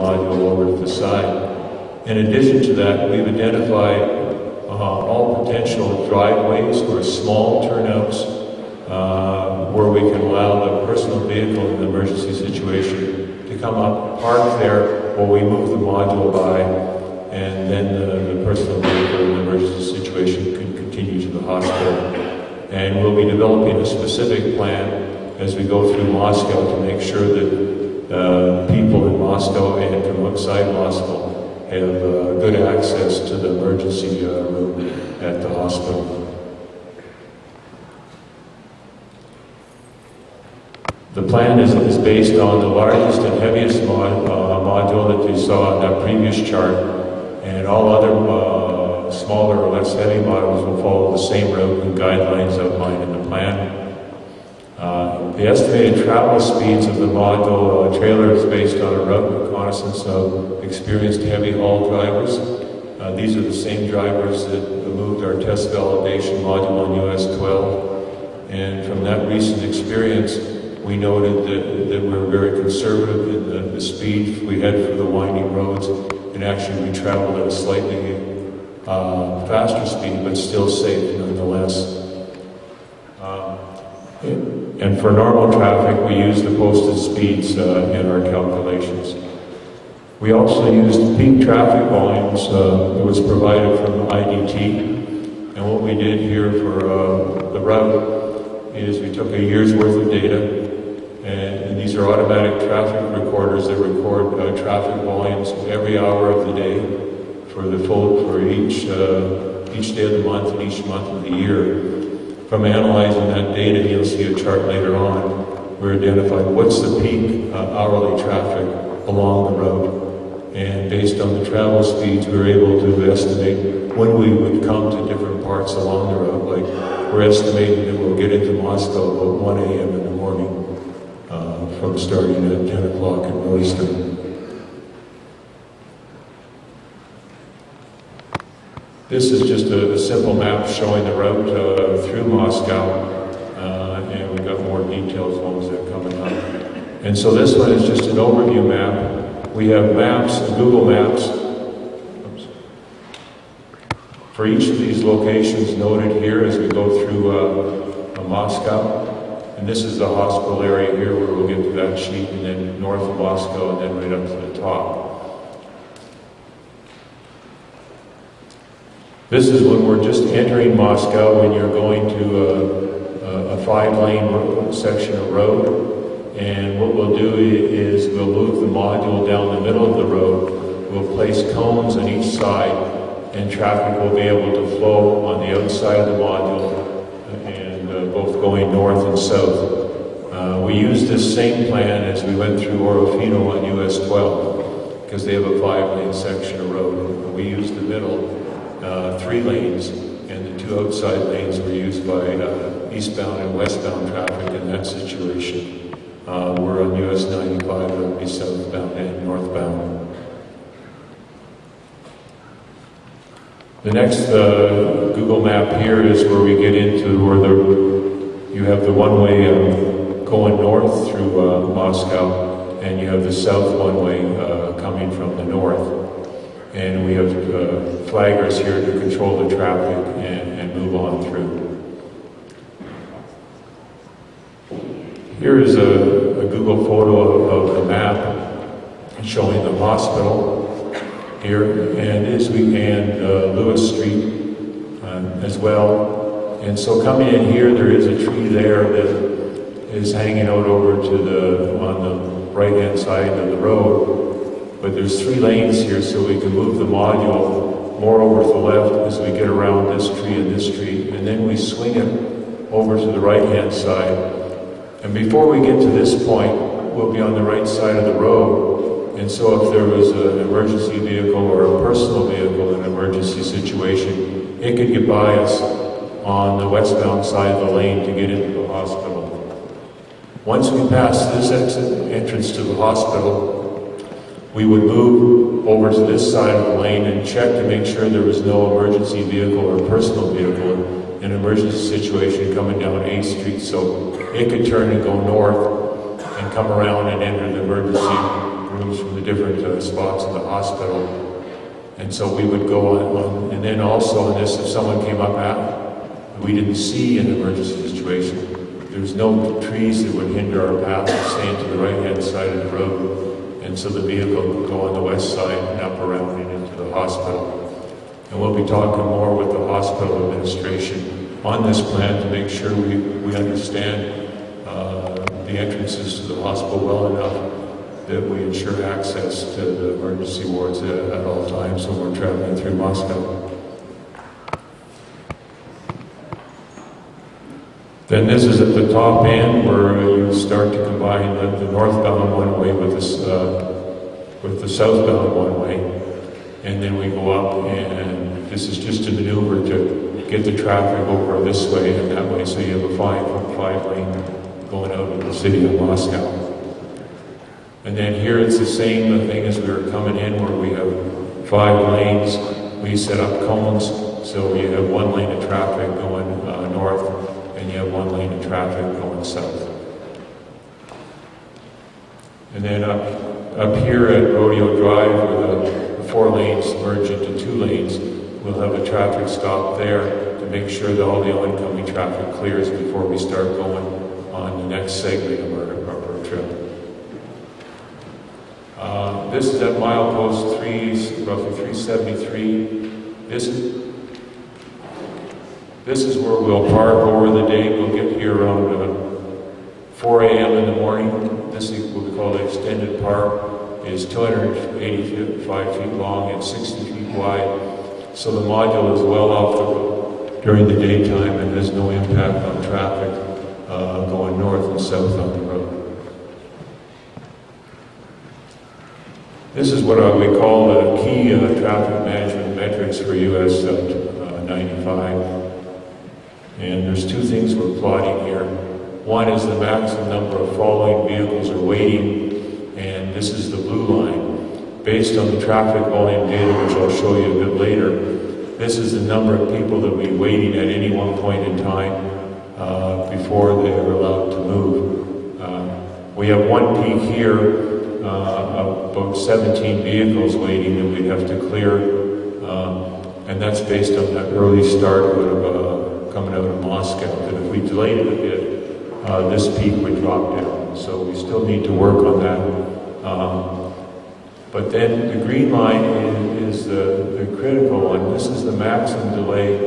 module over to the side. In addition to that, we've identified all potential driveways or small turnouts where we can allow the personal vehicle in an emergency situation to come up, park there while we move the module by, and then the personal vehicle in an emergency situation can continue to the hospital. And we'll be developing a specific plan as we go through Moscow to make sure that people in Moscow and from outside Moscow have good access to the emergency room at the hospital. The plan is based on the largest and heaviest module that you saw on that previous chart, and all other smaller or less heavy modules will follow the same route and guidelines outlined in the plan. The estimated travel speeds of the module trailer is based on a route reconnaissance of experienced heavy haul drivers. These are the same drivers that moved our test validation module on US 12. And from that recent experience, we noted that we're very conservative in the speed we had for the winding roads, and actually we traveled at a slightly faster speed, but still safe nonetheless. And for normal traffic, we used the posted speeds in our calculations. We also used peak traffic volumes that was provided from IDT. And what we did here for the route is we took a year's worth of data, and these are automatic traffic recorders that record traffic volumes every hour of the day for each day of the month and each month of the year. From analyzing that data, you'll see a chart later on, we identified what's the peak hourly traffic along the road. And based on the travel speeds, we were able to estimate when we would come to different parts along the road. Like, we're estimating that we'll get into Moscow about 1 a.m. in the morning from starting at 10 o'clock in Royston. This is just a simple map showing the route through Moscow, and we've got more details ones that are coming up. And so this one is just an overview map. We have maps, Google Maps, for each of these locations noted here as we go through Moscow. And this is the hospital area here where we'll get to that sheet, and then north of Moscow, and then right up to the top. This is when we're just entering Moscow, when you're going to a 5-lane section of road. And what we'll do is we'll move the module down the middle of the road. We'll place cones on each side, and traffic will be able to flow on the outside of the module, and both going north and south. We used this same plan as we went through Orofino on US 12, because they have a 5-lane section of road. We used the middle 3 lanes, and the 2 outside lanes were used by eastbound and westbound traffic in that situation. We're on US 95, it would be southbound and northbound. The next Google map here is where we get into where you have the one-way going north through Moscow, and you have the south one-way coming from the north. And we have flaggers here to control the traffic and move on through. Here is a Google photo of the map showing the hospital here, and Lewis Street as well. And so coming in here, there is a tree there that is hanging out over to on the right-hand side of the road. But there's 3 lanes here, so we can move the module more over to the left as we get around this tree and this tree, and then we swing it over to the right-hand side. And before we get to this point, we'll be on the right side of the road. And so if there was an emergency vehicle or a personal vehicle in an emergency situation, it could get by us on the westbound side of the lane to get into the hospital. Once we pass this entrance to the hospital, we would move over to this side of the lane and check to make sure there was no emergency vehicle or personal vehicle in an emergency situation coming down 8th Street, so it could turn and go north and come around and enter the emergency crews from the different spots in the hospital. And so we would go on, and then also on this, if someone came up at, we didn't see an emergency situation, there's no trees that would hinder our path from staying to the right-hand side of the road. And so the vehicle would go on the west side and up around and into the hospital. And we'll be talking more with the hospital administration on this plan to make sure we understand the entrances to the hospital well enough that we ensure access to the emergency wards at all times when we're traveling through Moscow. Then this is at the top end where you start to combine the northbound one-way with the southbound one-way. And then we go up, and this is just a maneuver to get the traffic over this way and that way, so you have a 5 lane going out of the city of Moscow. And then here it's the same thing as we were coming in, where we have 5 lanes. We set up cones, so you have 1 lane of traffic going north, and you have 1 lane of traffic going south. And then up here at Rodeo Drive, where the 4 lanes merge into 2 lanes, we'll have a traffic stop there to make sure that all the oncoming traffic clears before we start going on the next segment of our trip. This is at milepost 3, roughly 373. This is where we'll park over the day. We'll get here around 4 a.m. in the morning. This is what we call the extended park. It's 285 feet long and 60 feet wide. So the module is well off the road during the daytime and has no impact on traffic going north and south on the road. This is what we call the key traffic management metrics for US 95. And there's 2 things we're plotting here. One is the maximum number of following vehicles are waiting, and this is the blue line. Based on the traffic volume data, which I'll show you a bit later, this is the number of people that will be waiting at any one point in time before they are allowed to move. We have one peak here of about 17 vehicles waiting that we'd have to clear, and that's based on that early start coming out of Moscow. That if we delayed it a bit, this peak would drop down. So we still need to work on that. But then the green line is the critical one. This is the maximum delay,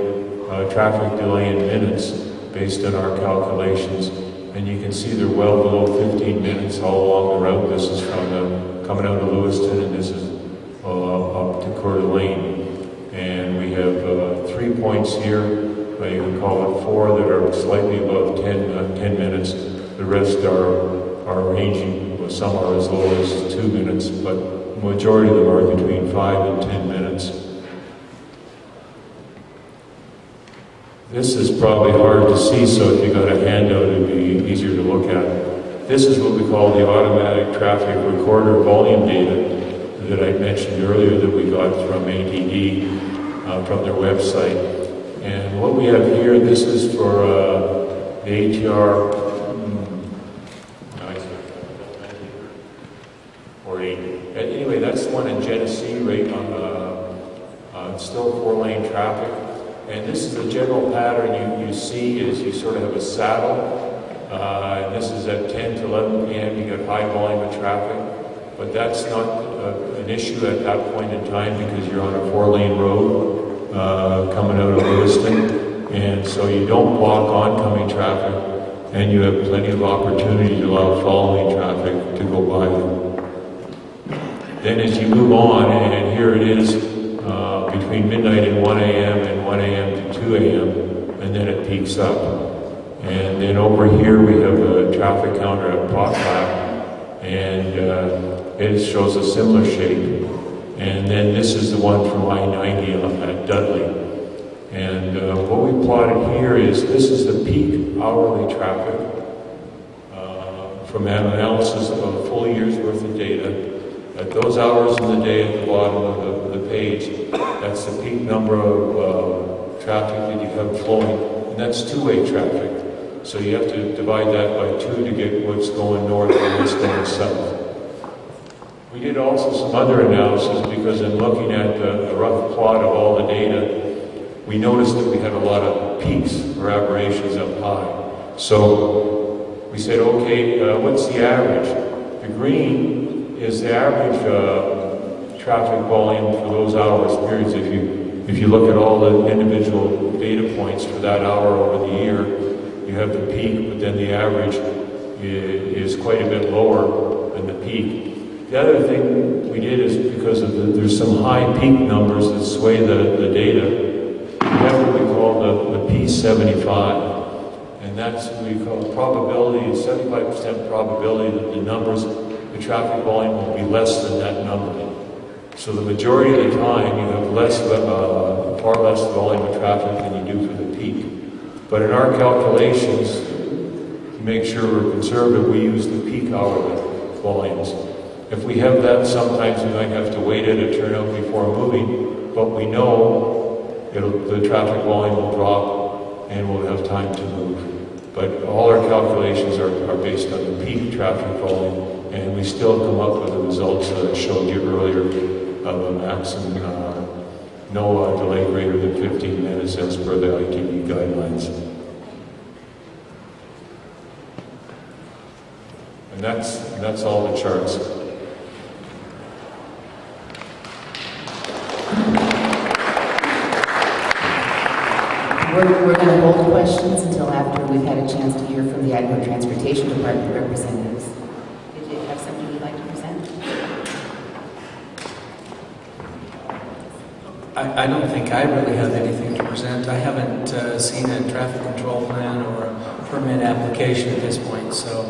traffic delay in minutes based on our calculations. And you can see they're well below 15 minutes all along the route. This is from coming out of Lewiston, and this is up to Coeur d'Alene. And we have 3 points here, you can call it 4, that are slightly above 10 minutes. The rest are ranging, well, some are as low as 2 minutes, but the majority of them are between 5 and 10 minutes. This is probably hard to see, so if you got a handout, it'd be easier to look at. This is what we call the automatic traffic recorder volume data that I mentioned earlier that we got from ATD, from their website. And what we have here, this is for the ATR, anyway, that's the one in Genesee, right on still 4-lane traffic. And this is the general pattern you see is you sort of have a saddle. And this is at 10 to 11 p.m. You get high volume of traffic. But that's not an issue at that point in time because you're on a 4-lane road coming out of Lewiston. And so you don't block oncoming traffic, and you have plenty of opportunity to allow following traffic to go by you. Then as you move on, and here it is, between midnight and 1 a.m. and 1 a.m. to 2 a.m., and then it peaks up. And then over here we have a traffic counter at Potlap, and it shows a similar shape. And then this is the one from I-90 at Dudley. And what we plotted here is this is the peak hourly traffic from an analysis of a full year's worth of data. At those hours in the day at the bottom of the page, that's the peak number of traffic that you have flowing, and that's 2-way traffic. So you have to divide that by 2 to get what's going north and what's going south. We did also some other analysis because in looking at the rough plot of all the data, we noticed that we had a lot of peaks or aberrations up high. So we said, okay, what's the average? The green is the average traffic volume for those hours periods. If you look at all the individual data points for that hour over the year, you have the peak, but then the average is quite a bit lower than the peak. The other thing we did is because there's some high peak numbers that sway the data. We have what we call the P75, and that's what we call probability, 75% probability that the numbers, the traffic volume will be less than that number. So the majority of the time you have far less volume of traffic than you do for the peak. But in our calculations, to make sure we're conservative, we use the peak hour volumes. If we have that, sometimes we might have to wait at a turnout before moving, but we know the traffic volume will drop and we'll have time to move. But all our calculations are based on the peak traffic volume, and we still come up with the results that I showed you earlier of a maximum no delay greater than 15 minutes as per the ITB guidelines. And that's all the charts. We're going to hold questions until after we've had a chance to hear from the Idaho Transportation Department representatives. Did you have something you'd like to present? I don't think I really have anything to present. I haven't seen a traffic control plan or a permit application at this point, so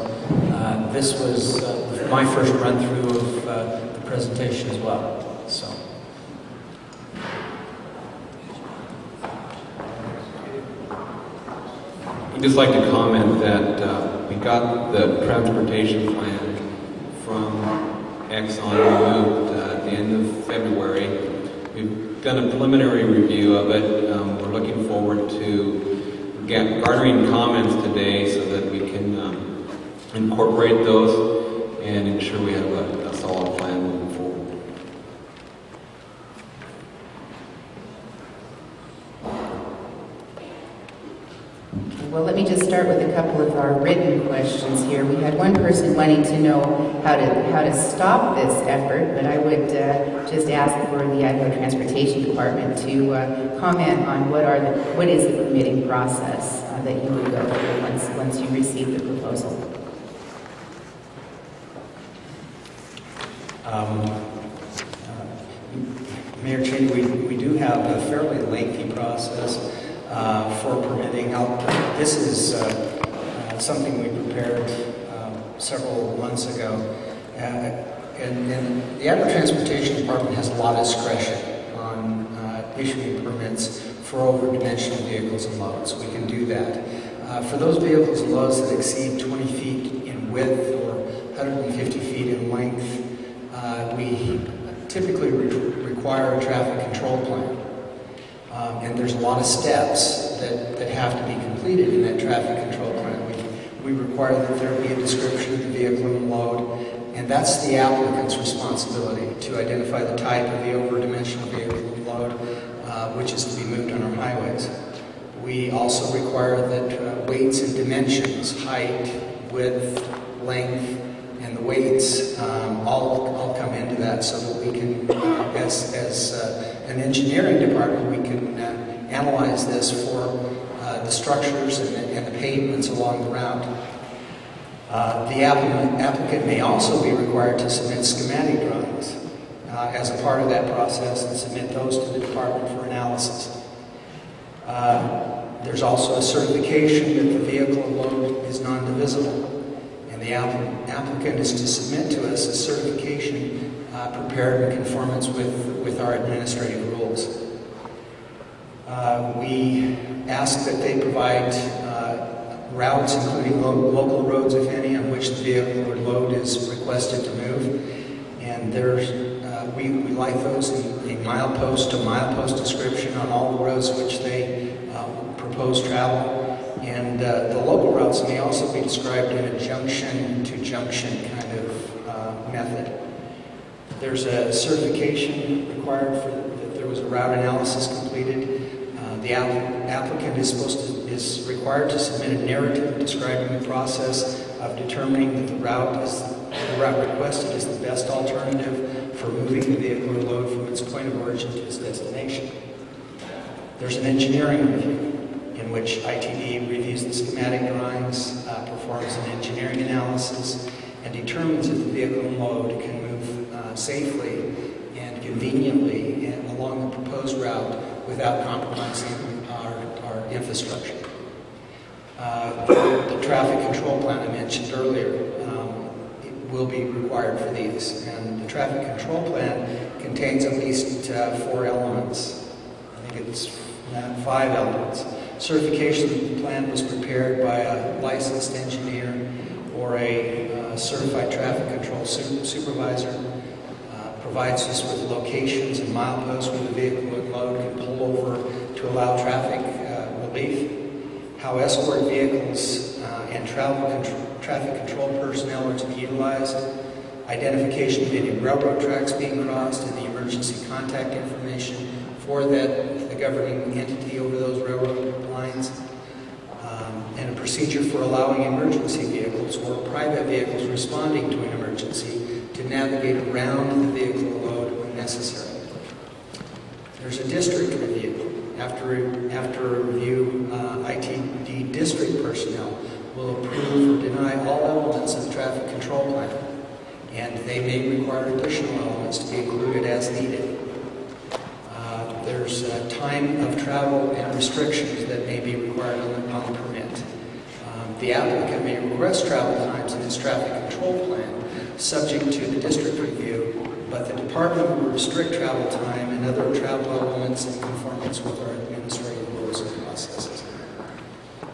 this was my first run-through of the presentation as well. So. I'd just like to comment that we got the transportation plan from Exxon moved at the end of February. We've done a preliminary review of it. We're looking forward to garnering comments today so that we can incorporate those and ensure we have a solid plan moving forward. Well, let me just start with a couple of our written questions here. We had one person wanting to know how to stop this effort, but I would just ask for the Idaho Transportation Department to comment on what is the permitting process that you would go through once you receive the proposal. Mayor Cheney, we do have a fairly lengthy process for permitting. This is something we prepared several months ago. And the Idaho Transportation Department has a lot of discretion on issuing permits for over-dimensional vehicles and loads. We can do that. For those vehicles and loads that exceed 20 feet in width or 150 feet in length, we typically require a traffic control plan. And there's a lot of steps that have to be completed in that traffic control plan. We require that there be a description of the vehicle and load, and that's the applicant's responsibility to identify the type of the over-dimensional vehicle and load, which is to be moved on our highways. We also require that weights and dimensions, height, width, length, and the weights all come into that so that we can, as an engineering department, we can analyze this for the structures and the pavements along the route. The applicant may also be required to submit schematic drawings as a part of that process and submit those to the department for analysis. There's also a certification that the vehicle load is non-divisible. And the applicant is to submit to us a certification prepared in conformance with our administrative rules. We ask that they provide routes, including local roads, if any, on which the vehicle or load is requested to move. And we like those in milepost to milepost description on all the roads which they propose travel. And the local routes may also be described in a junction-to-junction kind of method. There's a certification required for that there was a route analysis completed. The applicant is required to submit a narrative describing the process of determining that the route requested is the best alternative for moving the vehicle or load from its point of origin to its destination. There's an engineering review in which ITD reviews the schematic drawings, performs an engineering analysis, and determines if the vehicle and load can move safely and conveniently along the proposed route without compromising our infrastructure. The traffic control plan I mentioned earlier will be required for these, and the traffic control plan contains at least 4 elements. I think it's 5 elements. Certification plan was prepared by a licensed engineer or a certified traffic control supervisor. Provides us with locations and mileposts where the vehicle and load can pull over to allow traffic relief. How escort vehicles and traffic control personnel are to be utilized. Identification of any railroad tracks being crossed and the emergency contact information for the governing entity over those railroad lines. And a procedure for allowing emergency vehicles or private vehicles responding to an emergency to navigate around the vehicle load when necessary. There's a district review. After a review, ITD district personnel will approve or deny all elements of the traffic control plan, and they may require additional elements to be included as needed. There's time of travel and restrictions that may be required on the permit. The applicant may request travel times in its traffic control plan, subject to the district review, but the department will restrict travel time and other travel elements in conformance with our administrative rules and processes.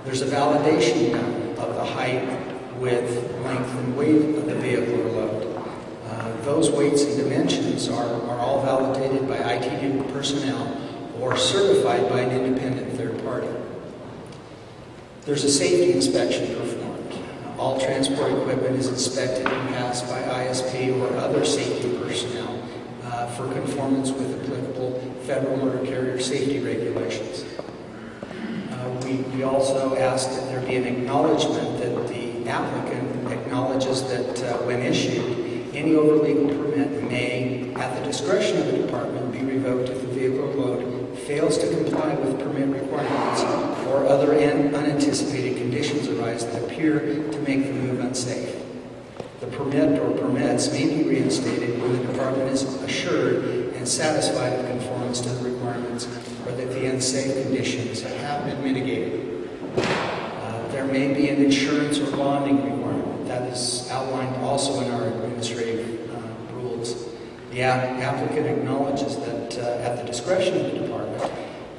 There's a validation done of the height, width, length, and weight of the vehicle or load. Those weights and dimensions are all validated by ITD personnel or certified by an independent third party. There's a safety inspection performed. All transport equipment is inspected and passed by ISP or other safety personnel for conformance with applicable federal motor carrier safety regulations. We also ask that there be an acknowledgement that the applicant acknowledges that when issued, any overlegal permit may, at the discretion of the department, be revoked if the vehicle or load fails to comply with permit requirements or other unanticipated conditions arise that appear to make the move unsafe. The permit or permits may be reinstated when the department is assured and satisfied of conformance to the requirements or that the unsafe conditions have been mitigated. There may be an insurance or bonding requirement. That is outlined also in our administrative rules. The applicant acknowledges that at the discretion of the department,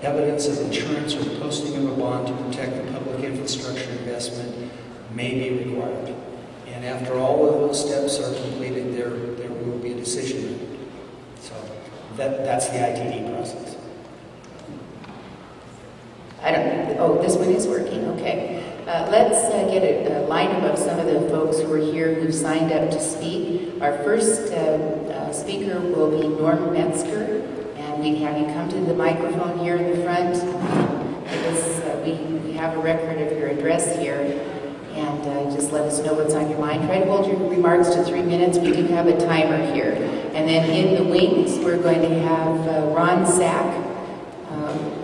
evidence of insurance or posting of a bond to protect the public infrastructure investment may be required. And after all of those steps are completed, there will be a decision made. So that's the ITD process. This one is working, okay. Let's get a lineup of some of the folks who are here who signed up to speak. Our first speaker will be Norm Metzger, and we have you come to the microphone here in the front. We have a record of your address here, and just let us know what's on your mind. Try to hold your remarks to 3 minutes. We do have a timer here. And then in the wings, we're going to have Ron Sack,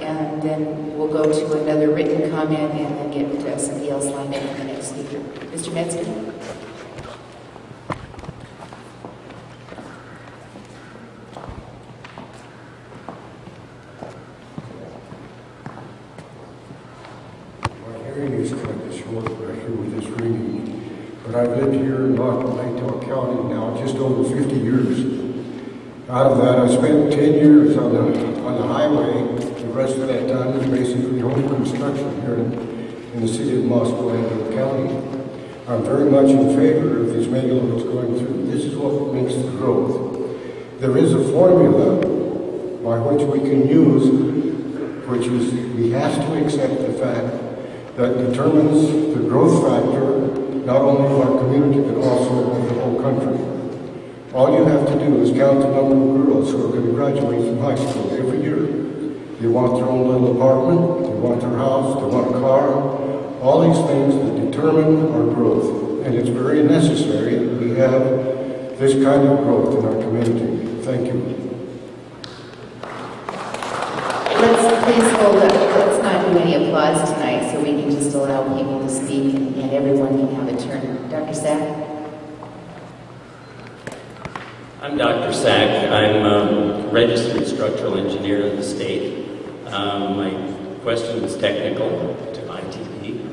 and then we'll go to another written comment and then get somebody else lined up for the next speaker. Mr. Metzger. My hearing is kind of short right here with this ringing, but I've lived here in Latah County now just over 50 years. Out of that, I spent 10 years on the highway. The rest of that time was basically home construction here in the city of Moscow County. I'm very much in favor of these megaloads going through. This is what makes the growth. There is a formula by which we can use, which is we have to accept the fact that determines the growth factor not only of our community but also of the whole country. All you have to do is count the number of girls who are going to graduate from high school every year. They want their own little apartment, they want their house, they want a car, all these things that determine our growth. And it's very necessary that we have this kind of growth in our community. Thank you. Let's please hold up. Let's not do any applause tonight so we can just allow people to speak and everyone can have a turn. Dr. Sack? I'm Dr. Sack. I'm a registered structural engineer in the state. My question is technical to ITP.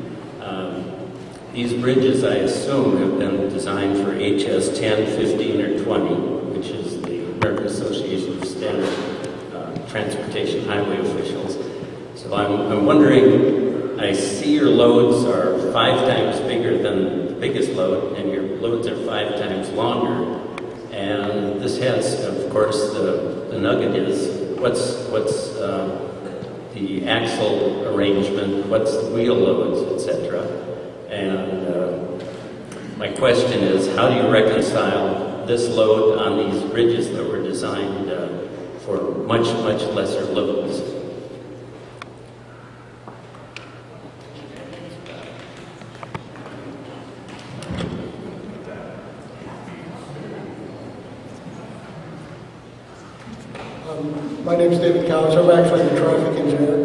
These bridges, I assume, have been designed for HS 10, 15, or 20, which is the American Association of Standard Transportation Highway Officials. So I'm wondering, I see your loads are 5 times bigger than the biggest load, and your loads are 5 times longer. And this has, of course, the nugget is, what's the axle arrangement, what's the wheel loads, etc. And my question is, how do you reconcile this load on these bridges that were designed for much, much lesser loads? My name is David Couch. I'm actually a traffic engineer.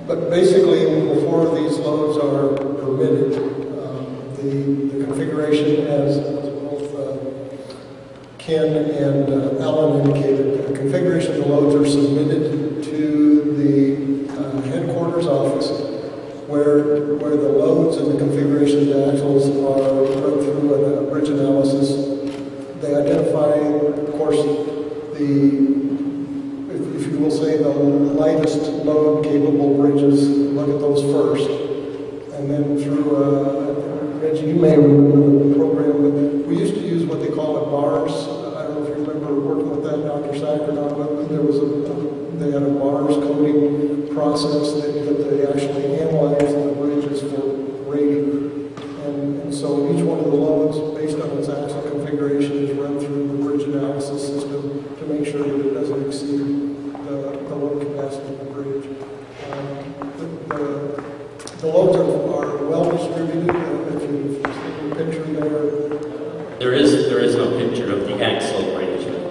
But basically, before these loads are permitted, the configuration, as both Ken and Alan indicated, the configuration of the loads are submitted to the headquarters office, where the loads and the configuration of the axles are run through a bridge analysis. They identify, of course, if you will say, the lightest load-capable bridges, look at those first. And then through, Reggie, you may remember the program, but we used to use what they call it bars. I don't know if you remember working with that, Dr. Sack, or not, but they had a bars coding process that they actually analyzed the bridges for rating. And so each one of the loads, based on its axle configuration, is run through the bridge analysis system to make sure that it doesn't exceed the load capacity of the bridge. The loads are well distributed. If you see the picture There is no picture of the axle arrangement.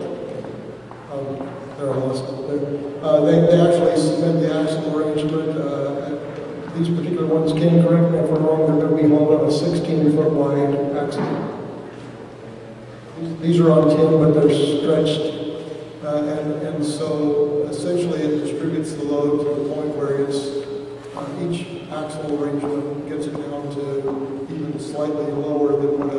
There are lots of there. They actually submit the axle arrangement. These particular ones, can correct me if I'm wrong, they're going to be hauled on a 16-foot wide axle. These are on 10, but they're stretched. And so essentially it distributes the load to the point where it's each axle arrangement gets it down to even slightly lower than what a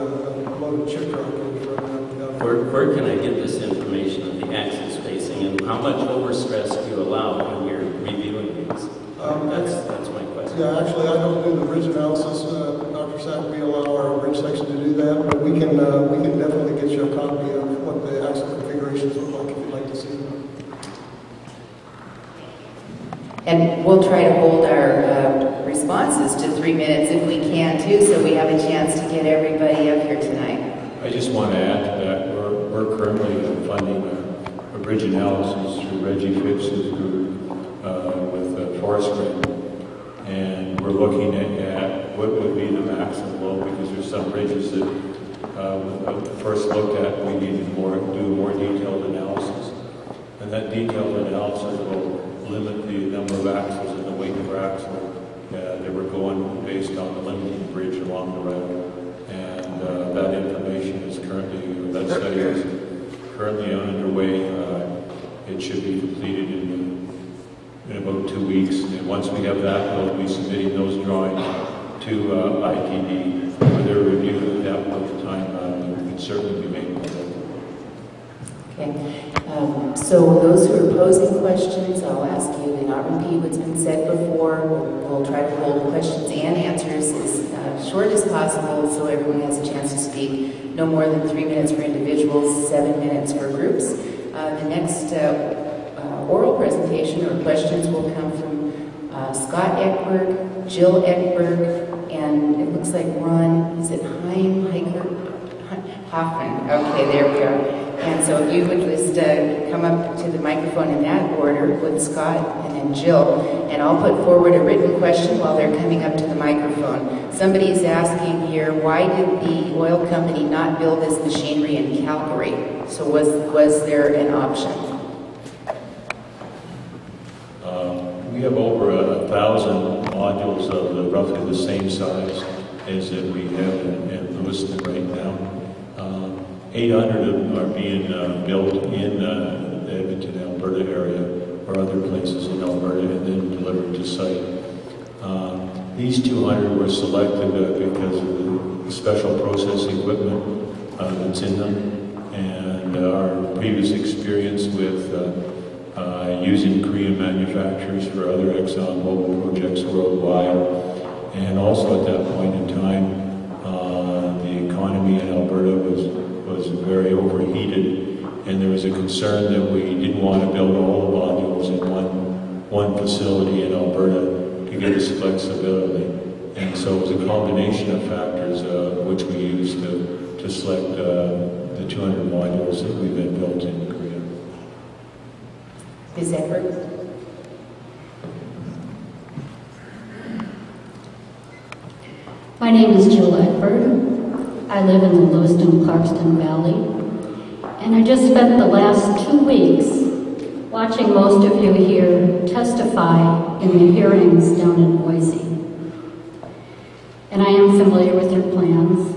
loaded chip truck is running up and down. Where can I get this information of the axle spacing, and how much overstress do you allow when you're reviewing these? That's my question. Yeah, actually, I don't do the bridge analysis. Dr. Sack, we allow our bridge section to do that, but we can definitely get you a copy of what the axle configurations look like if you'd like to see them. And we'll try to hold our responses to 3 minutes if we can too, so we have a chance to get everybody up here tonight. I just want to add to that, we're currently funding a bridge analysis through Reggie Phipps's group with Forest Grant. And we're looking at what would be the maximum load, because there's some bridges that when we first looked at, we needed do a more detailed analysis. And that detailed analysis will limit the number of axles and the weight per axle that we're going based on the limiting bridge along the route. And that information is that study is currently underway. It should be completed in about 2 weeks. And once we have that, we'll be submitting those drawings to ITD for their review. At that point in time, it can certainly be made available. Okay. So those who are posing questions, I'll ask you to not repeat what's been said before. We'll try to hold questions and answers as short as possible so everyone has a chance to speak. No more than 3 minutes for individuals, 7 minutes for groups. The next oral presentation or questions will come from Scott Eckberg, Jill Eckberg, and it looks like Ron, is it Hoffman. Okay, there we are. And so if you would just come up to the microphone in that order with Scott and then Jill, and I'll put forward a written question while they're coming up to the microphone. Somebody is asking here, why did the oil company not build this machinery in Calgary? So was there an option? We have over 1,000 modules of roughly the same size as that we have in Lewiston right now. 800 of them are being built in the Edmonton, Alberta area or other places in Alberta and then delivered to site. These 200 were selected because of the special process equipment that's in them and our previous experience with using Korean manufacturers for other ExxonMobil projects worldwide. And also at that point in time, the economy in Alberta was very overheated, and there was a concern that we didn't want to build all the modules in one facility in Alberta to give us flexibility. And so it was a combination of factors which we used to select the 200 modules that we've been built in Korea. Ms. Edwards? My name is Jill Edward. I live in the Lewiston-Clarkston Valley, and I just spent the last 2 weeks watching most of you here testify in the hearings down in Boise. And I am familiar with your plans,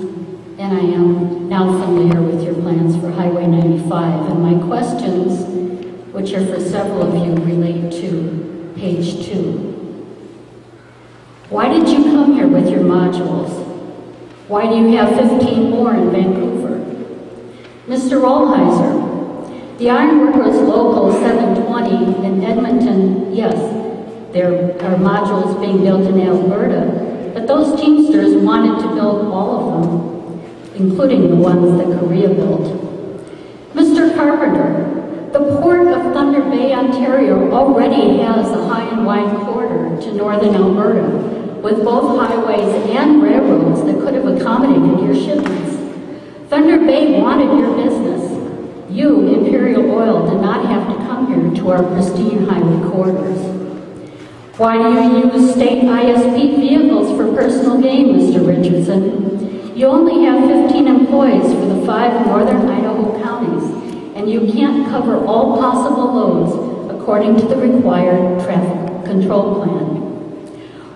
and I am now familiar with your plans for Highway 95, and my questions, which are for several of you, relate to page 2. Why did you come here with your modules? Why do you have 15 more in Vancouver? Mr. Rollheiser, the Ironworkers Local 720 in Edmonton, yes, there are modules being built in Alberta, but those Teamsters wanted to build all of them, including the ones that Korea built. Mr. Carpenter, the Port of Thunder Bay, Ontario already has a high and wide corridor to northern Alberta, with both highways and railroads that could have accommodated your shipments. Thunder Bay wanted your business. You, Imperial Oil, did not have to come here to our pristine highway corridors. Why do you use state ISP vehicles for personal gain, Mr. Richardson? You only have 15 employees for the 5 northern Idaho counties, and you can't cover all possible loads according to the required traffic control plan.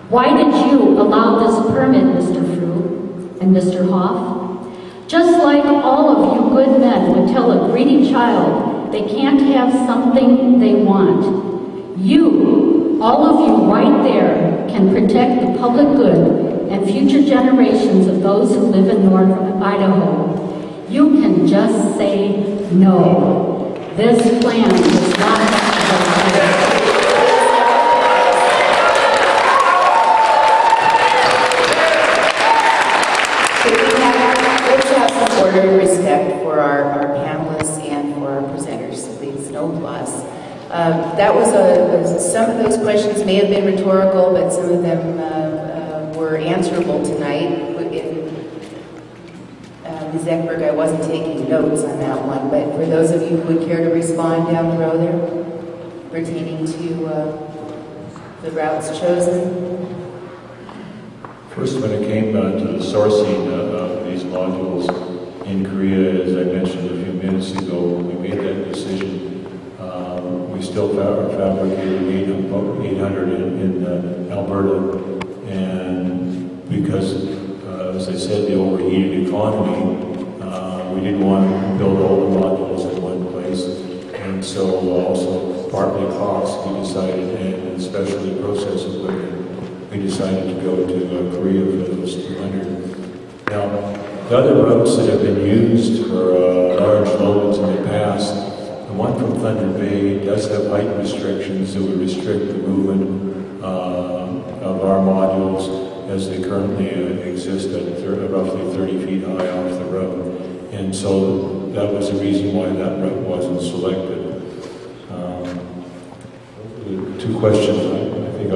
Why did you allow this permit, Mr. Frew and Mr. Hoff? Just like all of you good men would tell a greedy child they can't have something they want. You, all of you right there, can protect the public good and future generations of those who live in North Idaho. You can just say no. This plan does not have to order of respect for our panelists and for our presenters, please, no plus. That was some of those questions may have been rhetorical, but some of them were answerable tonight. Ms. Eckberg, I wasn't taking notes on that one, but for those of you who would care to respond down the row there, pertaining to the routes chosen. First, when it came to the sourcing of these modules in Korea, as I mentioned a few minutes ago, when we made that decision, we still fabricated 800 in Alberta, and because, as I said, the overheated economy, we didn't want to build all the modules in one place, and so also partly cost, we decided, and especially process equipment, we decided to go to Korea for those 200. Now, the other routes that have been used for large loads in the past, the one from Thunder Bay does have height restrictions that would restrict the movement of our modules as they currently exist at roughly 30 feet high off the road. And so that was the reason why that route wasn't selected. The 2 questions, I think I